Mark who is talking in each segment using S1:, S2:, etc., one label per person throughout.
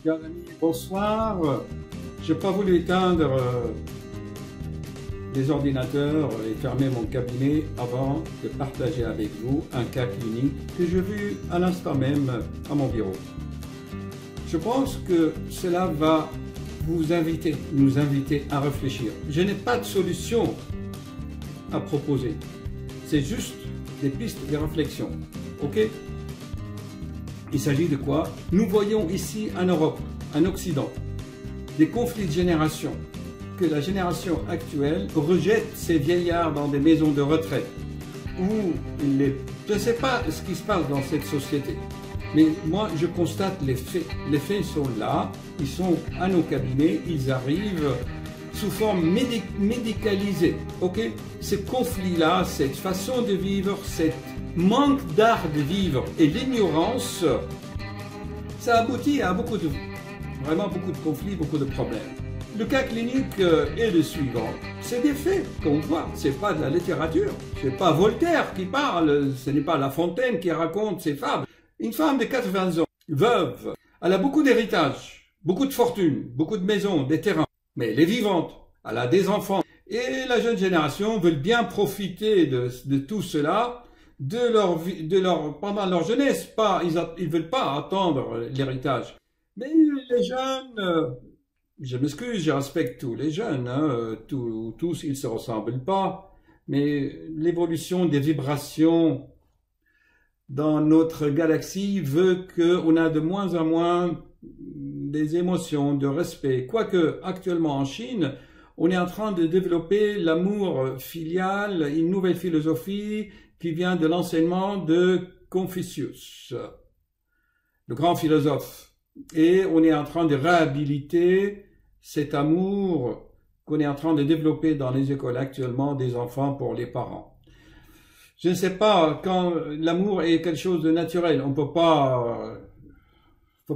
S1: Chers amis, bonsoir. Je n'ai pas voulu éteindre les ordinateurs et fermer mon cabinet avant de partager avec vous un cas clinique que j'ai vu à l'instant même à mon bureau. Je pense que cela va nous inviter à réfléchir. Je n'ai pas de solution à proposer. C'est juste des pistes de réflexion. Ok? Il s'agit de quoi? Nous voyons ici en Europe, en Occident, des conflits de génération, que la génération actuelle rejette ces vieillards dans des maisons de retraite, je ne sais pas ce qui se passe dans cette société, mais moi je constate les faits. Les faits sont là, ils sont à nos cabinets, ils arrivent sous forme médicalisée. Ok? Ces conflits-là, cette façon de vivre, cette manque d'art de vivre et l'ignorance, ça aboutit à vraiment beaucoup de conflits, beaucoup de problèmes. Le cas clinique est le suivant. C'est des faits qu'on voit, c'est pas de la littérature, c'est pas Voltaire qui parle, ce n'est pas La Fontaine qui raconte ses fables. Une femme de 80 ans, veuve, elle a beaucoup d'héritage, beaucoup de fortune, beaucoup de maisons, des terrains, mais elle est vivante, elle a des enfants. Et la jeune génération veut bien profiter de tout cela pendant leur jeunesse. Ils veulent pas attendre l'héritage. Mais les jeunes, je m'excuse, je respecte tous les jeunes, hein, tous ils ne se ressemblent pas, mais l'évolution des vibrations dans notre galaxie veut qu'on a de moins en moins des émotions de respect. Quoique actuellement en Chine, on est en train de développer l'amour filial, une nouvelle philosophie qui vient de l'enseignement de Confucius, le grand philosophe. Et on est en train de réhabiliter cet amour qu'on est en train de développer dans les écoles actuellement des enfants pour les parents. Je ne sais pas, quand l'amour est quelque chose de naturel, on peut pas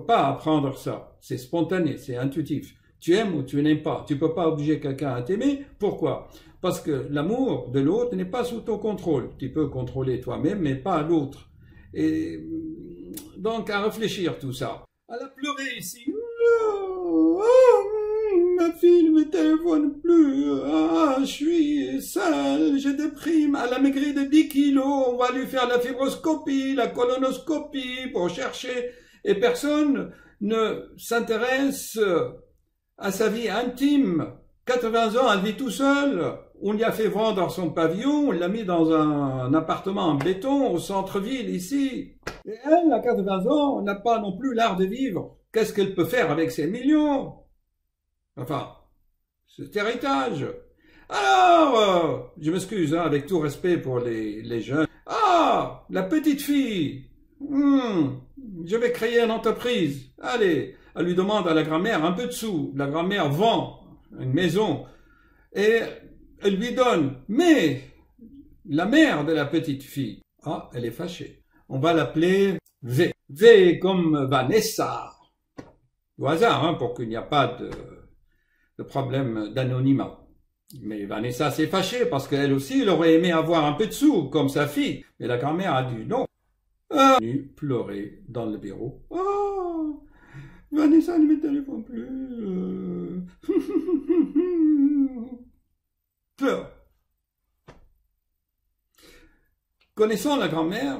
S1: apprendre ça. C'est spontané, c'est intuitif. Tu aimes ou tu n'aimes pas. Tu peux pas obliger quelqu'un à t'aimer. Pourquoi? Parce que l'amour de l'autre n'est pas sous ton contrôle. Tu peux contrôler toi-même, mais pas l'autre. Et donc, à réfléchir tout ça. Elle a pleuré ici. Ma fille ne me téléphone plus. Je suis sale, je déprime. Elle a maigri de 10 kilos. On va lui faire la fibroscopie, la colonoscopie pour chercher. Et personne ne s'intéresse à sa vie intime. 80 ans, elle vit tout seul. On lui a fait vendre son pavillon, on l'a mis dans un appartement en béton au centre-ville ici. Et elle, à 80 ans, n'a pas non plus l'art de vivre. Qu'est-ce qu'elle peut faire avec ses millions? Enfin, cet héritage. Alors, je m'excuse, hein, avec tout respect pour les jeunes. Ah, la petite fille. Je vais créer une entreprise. Allez, elle lui demande à la grand-mère un peu de sous. La grand-mère vend une maison et elle lui donne. Mais la mère de la petite fille, elle est fâchée. On va l'appeler V. V comme Vanessa. Au hasard, hein, pour qu'il n'y a pas de problème d'anonymat. Mais Vanessa s'est fâchée parce qu'elle aussi, elle aurait aimé avoir un peu de sous, comme sa fille. Mais la grand-mère a dit non. Elle est venue pleurer dans le bureau. Oh, Vanessa ne me téléphone plus. Pleure. Connaissant la grand-mère,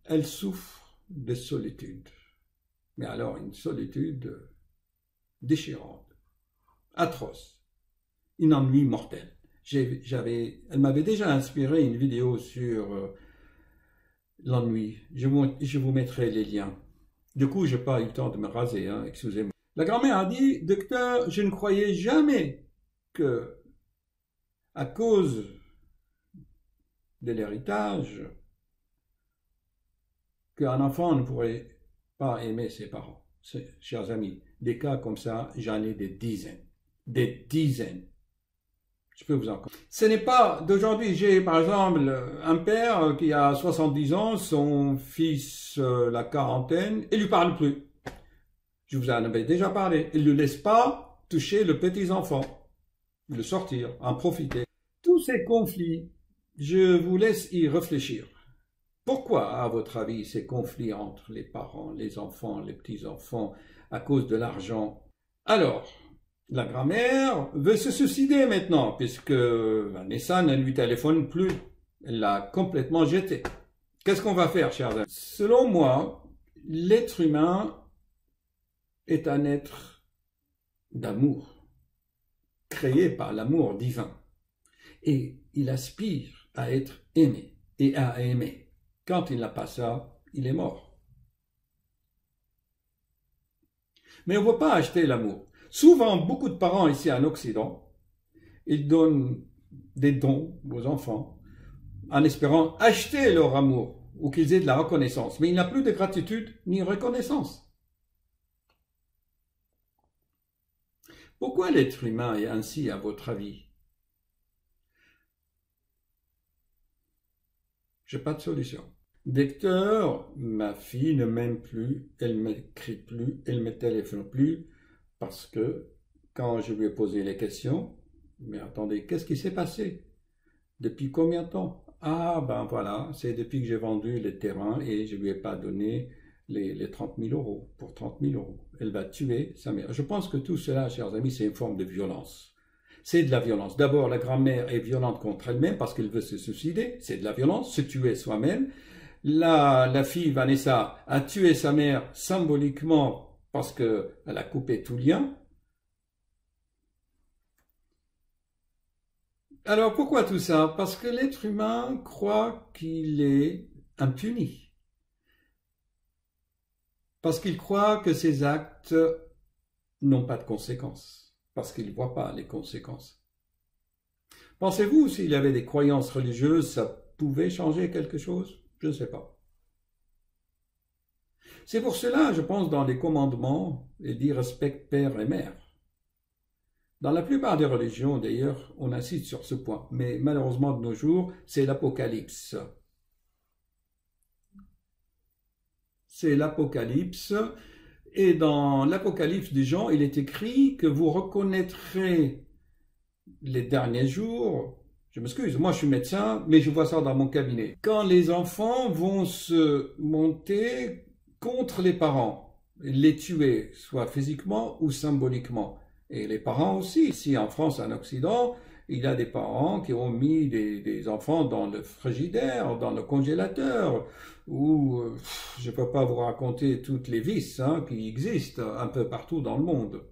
S1: elle souffre de solitude. Mais alors une solitude déchirante, atroce, un ennui mortel. Elle m'avait déjà inspiré une vidéo sur l'ennui. Je vous mettrai les liens. Du coup, je n'ai pas eu le temps de me raser, hein, excusez-moi. La grand-mère a dit, docteur, je ne croyais jamais que, à cause de l'héritage, qu'un enfant ne pourrait pas aimer ses parents. Chers amis, des cas comme ça, j'en ai des dizaines. Des dizaines. Je peux vous en conter. Ce n'est pas d'aujourd'hui. J'ai par exemple un père qui a 70 ans, son fils la quarantaine, il lui parle plus. Je vous en avais déjà parlé. Il ne le laisse pas toucher le petit enfant, le sortir, en profiter. Tous ces conflits, je vous laisse y réfléchir. Pourquoi, à votre avis, ces conflits entre les parents, les enfants, les petits-enfants, à cause de l'argent? Alors, la grand-mère veut se suicider maintenant, puisque Vanessa ne lui téléphone plus. Elle l'a complètement jeté. Qu'est-ce qu'on va faire, chers amis? Selon moi, l'être humain est un être d'amour, créé par l'amour divin. Et il aspire à être aimé et à aimer. Quand il n'a pas ça, il est mort. Mais on ne veut pas acheter l'amour. Souvent, beaucoup de parents ici en Occident, ils donnent des dons aux enfants en espérant acheter leur amour ou qu'ils aient de la reconnaissance. Mais il n'y a plus de gratitude ni reconnaissance. Pourquoi l'être humain est ainsi, à votre avis? Je n'ai pas de solution. Victor, ma fille ne m'aime plus, elle ne m'écrit plus, elle ne me téléphone plus, parce que quand je lui ai posé les questions, mais attendez, qu'est-ce qui s'est passé? Depuis combien de temps? Ah ben voilà, c'est depuis que j'ai vendu les terrains et je ne lui ai pas donné les 30 000 euros, pour 30 000 euros. Elle va tuer sa mère. Je pense que tout cela, chers amis, c'est une forme de violence. C'est de la violence. D'abord, la grand-mère est violente contre elle-même parce qu'elle veut se suicider. C'est de la violence, se tuer soi-même. La fille, Vanessa, a tué sa mère symboliquement parce qu'elle a coupé tout lien. Alors, pourquoi tout ça? Parce que l'être humain croit qu'il est impuni. Parce qu'il croit que ses actes n'ont pas de conséquences. Parce qu'il ne voit pas les conséquences. Pensez-vous, s'il y avait des croyances religieuses, ça pouvait changer quelque chose? Je ne sais pas. C'est pour cela, je pense, dans les commandements, il dit respecte père et mère. Dans la plupart des religions, d'ailleurs, on insiste sur ce point. Mais malheureusement, de nos jours, c'est l'Apocalypse. C'est l'Apocalypse. Et dans l'Apocalypse des gens, il est écrit que vous reconnaîtrez les derniers jours. Je m'excuse, moi je suis médecin, mais je vois ça dans mon cabinet. Quand les enfants vont se monter contre les parents, les tuer, soit physiquement ou symboliquement. Et les parents aussi. Ici en France, en Occident, il y a des parents qui ont mis des enfants dans le frigidaire, dans le congélateur, ou je ne peux pas vous raconter toutes les vices qui existent un peu partout dans le monde.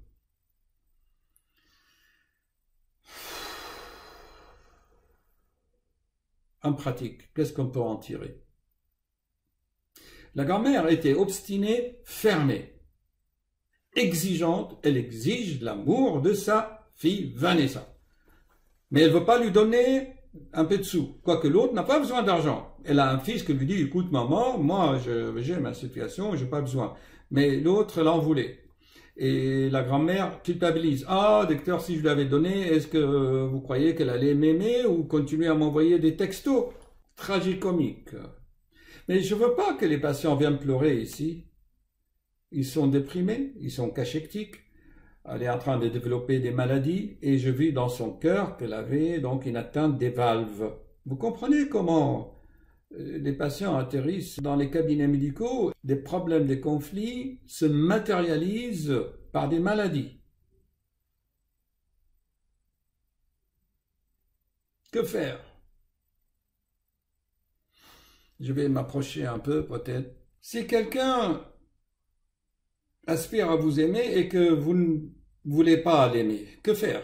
S1: En pratique, qu'est-ce qu'on peut en tirer? La grand-mère était obstinée, fermée. Exigeante, elle exige l'amour de sa fille Vanessa. Mais elle ne veut pas lui donner un peu de sous, quoique l'autre n'a pas besoin d'argent. Elle a un fils qui lui dit, écoute maman, moi j'ai ma situation, je n'ai pas besoin. Mais l'autre l'en voulait. Et la grand-mère culpabilise. Ah, docteur, si je lui avais donné, est-ce que vous croyez qu'elle allait m'aimer ou continuer à m'envoyer des textos? Tragicomique. Mais je ne veux pas que les patients viennent pleurer ici. Ils sont déprimés, ils sont cachectiques. Elle est en train de développer des maladies et je vis dans son cœur qu'elle avait donc une atteinte des valves. Vous comprenez comment les patients atterrissent dans les cabinets médicaux, des problèmes, des conflits se matérialisent par des maladies. Que faire? Je vais m'approcher un peu peut-être. Si quelqu'un aspire à vous aimer et que vous ne voulez pas l'aimer, que faire?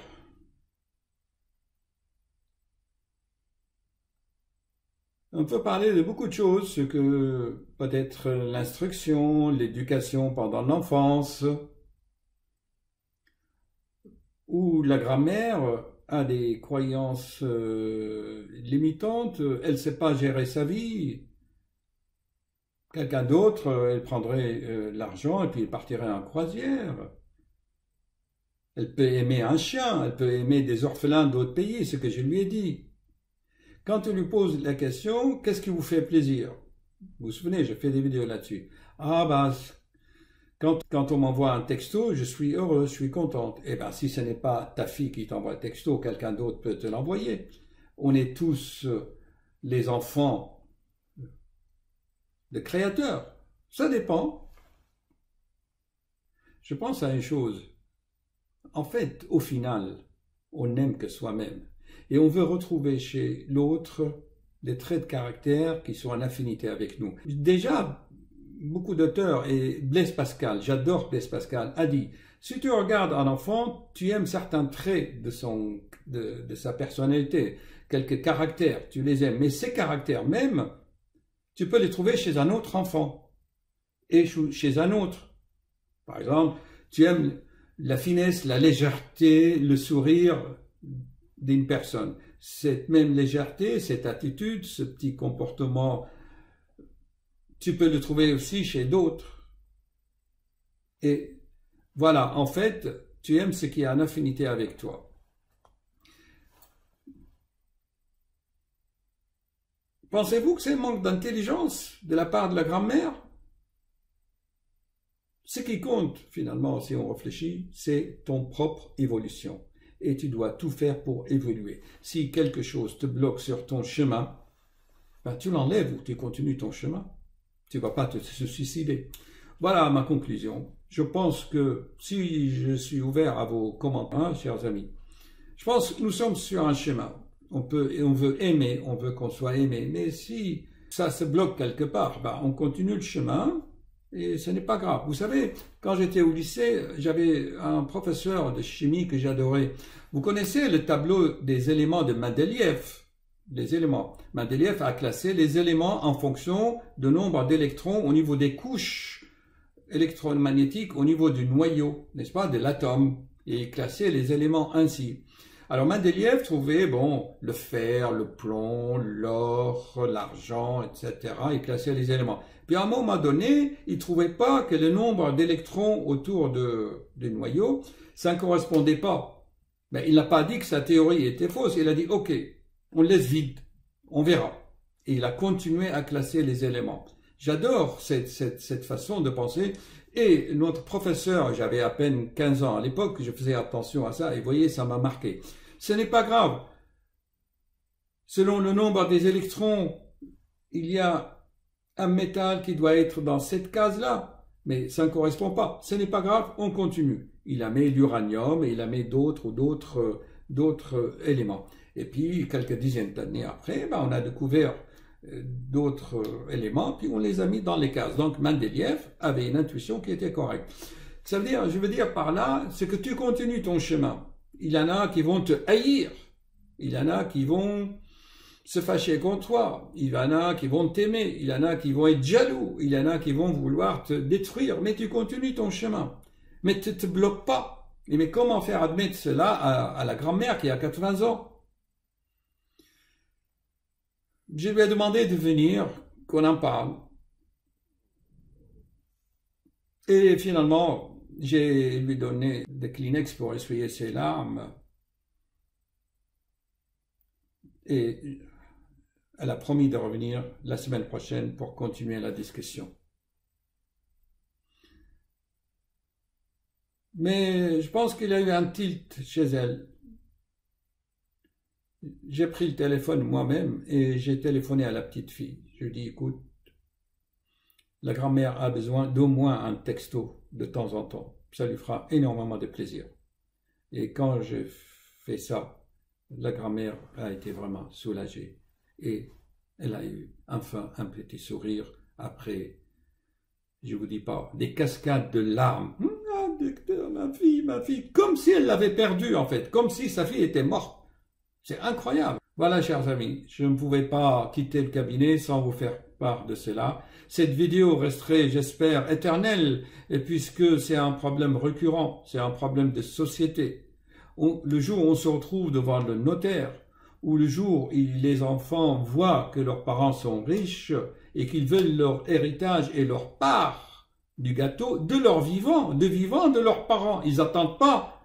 S1: On peut parler de beaucoup de choses, ce que peut-être l'instruction, l'éducation pendant l'enfance, où la grand-mère a des croyances limitantes, elle ne sait pas gérer sa vie. Quelqu'un d'autre, elle prendrait l'argent et puis elle partirait en croisière. Elle peut aimer un chien, elle peut aimer des orphelins d'autres pays, ce que je lui ai dit. Quand on lui pose la question, qu'est-ce qui vous fait plaisir? Vous vous souvenez, j'ai fait des vidéos là-dessus. Ah ben, quand on m'envoie un texto, je suis heureux, je suis contente. Eh bien, si ce n'est pas ta fille qui t'envoie le texto, quelqu'un d'autre peut te l'envoyer. On est tous les enfants de créateur. Ça dépend. Je pense à une chose. En fait, au final, on n'aime que soi-même. Et on veut retrouver chez l'autre des traits de caractère qui sont en affinité avec nous. Déjà, beaucoup d'auteurs, et Blaise Pascal, j'adore Blaise Pascal, a dit, si tu regardes un enfant, tu aimes certains traits de sa personnalité, quelques caractères, tu les aimes. Mais ces caractères même, tu peux les trouver chez un autre enfant et chez un autre. Par exemple, tu aimes la finesse, la légèreté, le sourire d'une personne. Cette même légèreté, cette attitude, ce petit comportement, tu peux le trouver aussi chez d'autres. Et voilà, en fait, tu aimes ce qui est en affinité avec toi. Pensez-vous que c'est un manque d'intelligence de la part de la grand-mère? Ce qui compte, finalement, si on réfléchit, c'est ton propre évolution. Et tu dois tout faire pour évoluer. Si quelque chose te bloque sur ton chemin, ben, tu l'enlèves ou tu continues ton chemin. Tu ne vas pas te suicider. Voilà ma conclusion. Je pense que si je suis ouvert à vos commentaires, chers amis, je pense que nous sommes sur un chemin. On veut aimer, on veut qu'on soit aimé. Mais si ça se bloque quelque part, ben, on continue le chemin. Et ce n'est pas grave. Vous savez, quand j'étais au lycée, j'avais un professeur de chimie que j'adorais. Vous connaissez le tableau des éléments de Mendeleïev? Les éléments. Mendeleïev a classé les éléments en fonction du nombre d'électrons au niveau des couches électromagnétiques au niveau du noyau, n'est-ce pas, de l'atome. Et il classait les éléments ainsi. Alors Mendeleïev trouvait, bon, le fer, le plomb, l'or, l'argent, etc. Il classait les éléments. Puis à un moment donné, il ne trouvait pas que le nombre d'électrons autour du noyau, ça ne correspondait pas. Mais il n'a pas dit que sa théorie était fausse. Il a dit, OK, on laisse vide, on verra. Et il a continué à classer les éléments. J'adore cette façon de penser. Et notre professeur, j'avais à peine 15 ans à l'époque, je faisais attention à ça, et vous voyez, ça m'a marqué. Ce n'est pas grave. Selon le nombre des électrons, il y a un métal qui doit être dans cette case-là, mais ça ne correspond pas. Ce n'est pas grave, on continue. Il a mis l'uranium et il a mis d'autres éléments. Et puis, quelques dizaines d'années après, ben, on a découvert d'autres éléments, puis on les a mis dans les cases. Donc, Mendeleïev avait une intuition qui était correcte. Ça veut dire, je veux dire par là, c'est que tu continues ton chemin. Il y en a qui vont te haïr. Il y en a qui vont se fâcher contre toi. Il y en a qui vont t'aimer. Il y en a qui vont être jaloux. Il y en a qui vont vouloir te détruire. Mais tu continues ton chemin. Mais tu ne te bloques pas. Mais comment faire admettre cela à la grand-mère qui a 80 ans? Je lui ai demandé de venir, qu'on en parle. Et finalement, j'ai lui donné des Kleenex pour essuyer ses larmes. Et elle a promis de revenir la semaine prochaine pour continuer la discussion. Mais je pense qu'il y a eu un tilt chez elle. J'ai pris le téléphone moi-même et j'ai téléphoné à la petite fille. Je lui ai dit, écoute, la grand-mère a besoin d'au moins un texto de temps en temps. Ça lui fera énormément de plaisir. Et quand j'ai fait ça, la grand-mère a été vraiment soulagée. Et elle a eu enfin un petit sourire après, je vous dis pas, des cascades de larmes. Ah, docteur, ma fille, comme si elle l'avait perdue en fait, comme si sa fille était morte. C'est incroyable. Voilà, chers amis, je ne pouvais pas quitter le cabinet sans vous faire part de cela. Cette vidéo resterait, j'espère, éternelle, et puisque c'est un problème récurrent, c'est un problème de société. Le jour où on se retrouve devant le notaire, ou le jour où les enfants voient que leurs parents sont riches et qu'ils veulent leur héritage et leur part du gâteau de leur vivant, de leurs parents. Ils n'attendent pas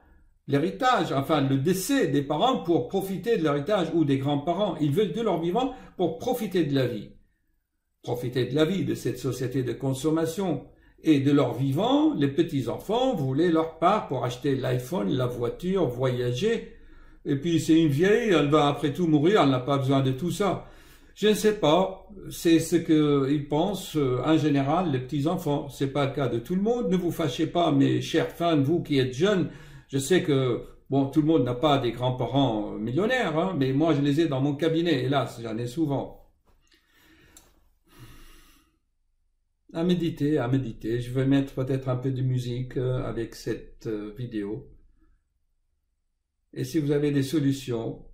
S1: l'héritage, enfin le décès des parents pour profiter de l'héritage ou des grands-parents. Ils veulent de leur vivant pour profiter de la vie. Profiter de la vie, de cette société de consommation. Et de leur vivant, les petits-enfants voulaient leur part pour acheter l'iPhone, la voiture, voyager. Et puis c'est une vieille, elle va après tout mourir, elle n'a pas besoin de tout ça. Je ne sais pas, c'est ce qu'ils pensent en général les petits-enfants. C'est pas le cas de tout le monde. Ne vous fâchez pas, mes chers fans, vous qui êtes jeunes. Je sais que, bon, tout le monde n'a pas des grands-parents millionnaires, hein, mais moi je les ai dans mon cabinet, hélas, j'en ai souvent. À méditer, à méditer. Je vais mettre peut-être un peu de musique avec cette vidéo. Et si vous avez des solutions,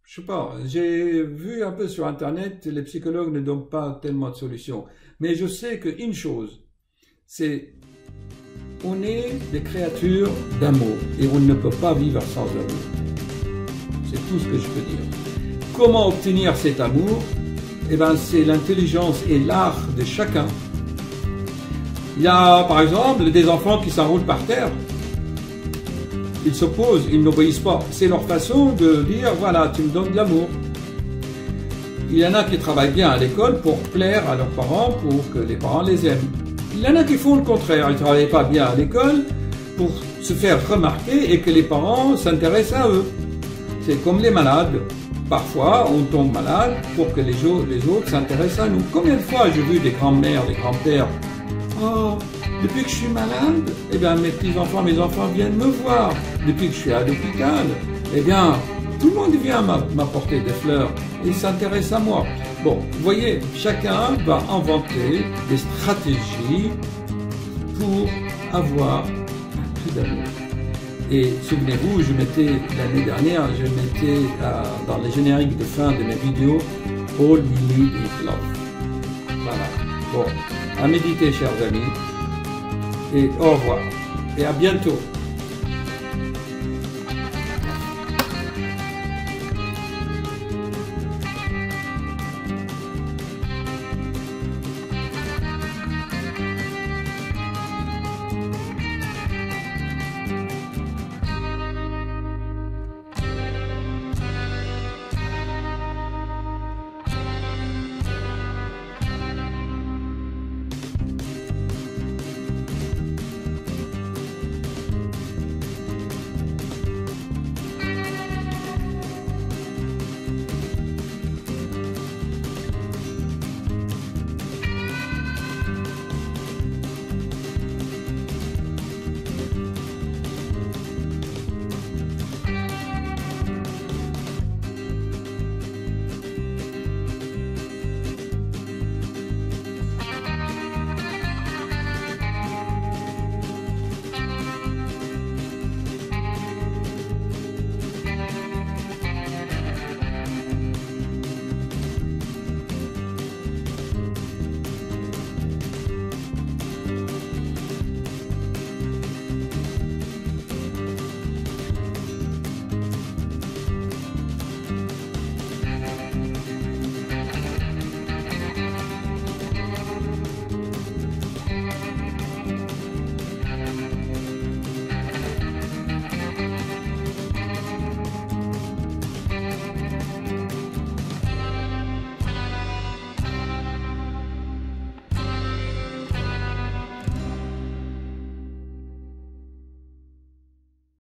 S1: je sais pas, j'ai vu un peu sur Internet, les psychologues ne donnent pas tellement de solutions. Mais je sais qu'une chose, c'est on est des créatures d'amour et on ne peut pas vivre sans amour. C'est tout ce que je peux dire. Comment obtenir cet amour? Eh bien, c'est l'intelligence et l'art de chacun. Il y a, par exemple, des enfants qui s'enroulent par terre. Ils s'opposent, ils n'obéissent pas. C'est leur façon de dire, voilà, tu me donnes de l'amour. Il y en a qui travaillent bien à l'école pour plaire à leurs parents, pour que les parents les aiment. Il y en a qui font le contraire, ils ne travaillent pas bien à l'école pour se faire remarquer et que les parents s'intéressent à eux. C'est comme les malades. Parfois, on tombe malade pour que les autres s'intéressent à nous. Combien de fois j'ai vu des grands-mères, des grands-pères, oh, depuis que je suis malade, eh bien, mes petits-enfants, mes enfants viennent me voir. Depuis que je suis à l'hôpital, eh bien, tout le monde vient m'apporter des fleurs et s'intéresse à moi. Bon, vous voyez, chacun va inventer des stratégies pour avoir un peu d'amour. Et souvenez-vous, l'année dernière, je mettais dans les génériques de fin de mes vidéos, All we need is love. Voilà. Bon, à méditer, chers amis. Et au revoir. Et à bientôt.